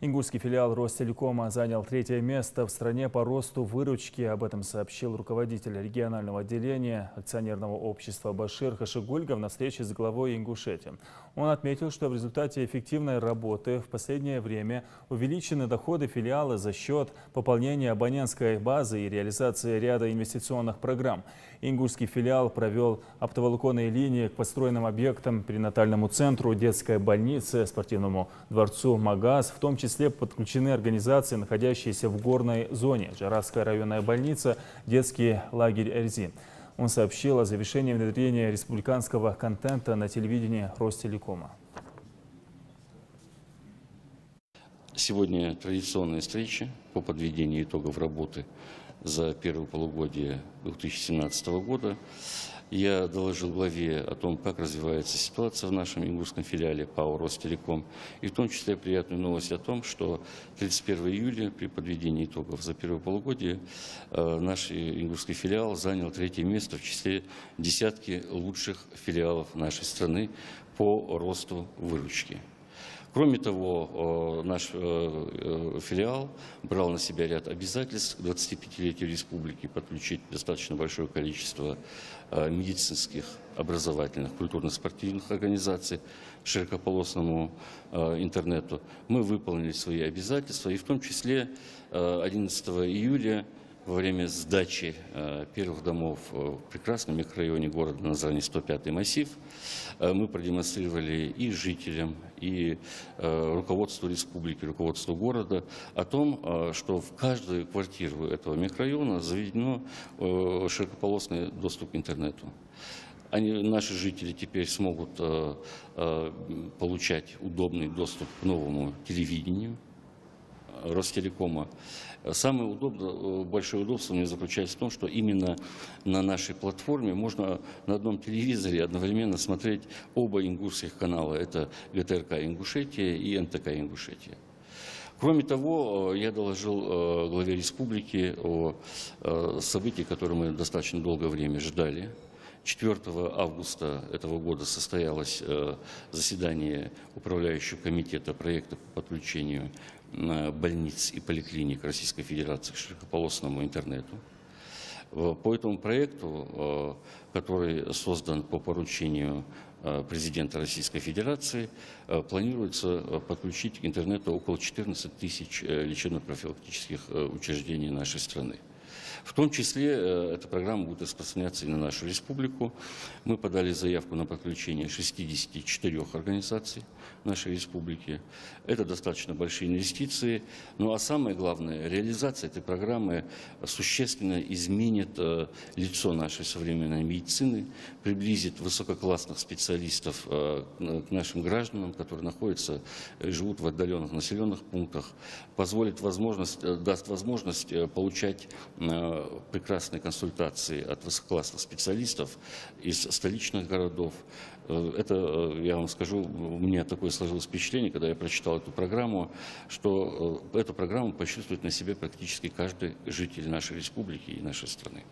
Ингушский филиал Ростелекома занял 3-е место в стране по росту выручки. Об этом сообщил руководитель регионального отделения акционерного общества Башир Хашигульгов на встрече с главой Ингушетии. Он отметил, что в результате эффективной работы в последнее время увеличены доходы филиала за счет пополнения абонентской базы и реализации ряда инвестиционных программ. Ингушский филиал провел оптоволоконные линии к построенным объектам, перинатальному центру, детской больнице, спортивному дворцу «Магаз». В том числе подключены организации, находящиеся в горной зоне: Джаратская районная больница, детский лагерь Эрзин. Он сообщил о завершении внедрения республиканского контента на телевидении Ростелекома. Сегодня традиционная встреча по подведению итогов работы за первое полугодие 2017 года. Я доложил главе о том, как развивается ситуация в нашем ингушском филиале ПАО «Ростелеком». И в том числе приятную новость о том, что 31 июля при подведении итогов за первое полугодие наш ингушский филиал занял 3-е место в числе десятки лучших филиалов нашей страны по росту выручки. Кроме того, наш филиал брал на себя ряд обязательств к 25-летию республики: подключить достаточно большое количество медицинских, образовательных, культурно-спортивных организаций к широкополосному интернету. Мы выполнили свои обязательства, и в том числе 11 июля во время сдачи первых домов в прекрасном микрорайоне города на названии 105-й массив мы продемонстрировали и жителям, и руководству республики, руководству города о том, что в каждую квартиру этого микрорайона заведено широкополосный доступ к интернету. Наши жители теперь смогут получать удобный доступ к новому телевидению Ростелекома. Самое большое удобство мне заключается в том, что именно на нашей платформе можно на одном телевизоре одновременно смотреть оба ингушских канала. Это ГТРК Ингушетия и НТК Ингушетия. Кроме того, я доложил главе республики о событии, которое мы достаточно долгое время ждали. 4 августа этого года состоялось заседание управляющего комитета проекта по подключению больниц и поликлиник Российской Федерации к широкополосному интернету. По этому проекту, который создан по поручению президента Российской Федерации, планируется подключить к интернету около 14 тысяч лечебно-профилактических учреждений нашей страны. В том числе эта программа будет распространяться и на нашу республику. Мы подали заявку на подключение 64 организаций нашей республики. Это достаточно большие инвестиции. Ну а самое главное, реализация этой программы существенно изменит лицо нашей современной медицины, приблизит высококлассных специалистов к нашим гражданам, которые находятся и живут в отдаленных населенных пунктах, даст возможность получать прекрасные консультации от высококлассных специалистов из столичных городов. Это, я вам скажу, у меня такое сложилось впечатление, когда я прочитал эту программу, что эту программу почувствует на себе практически каждый житель нашей республики и нашей страны.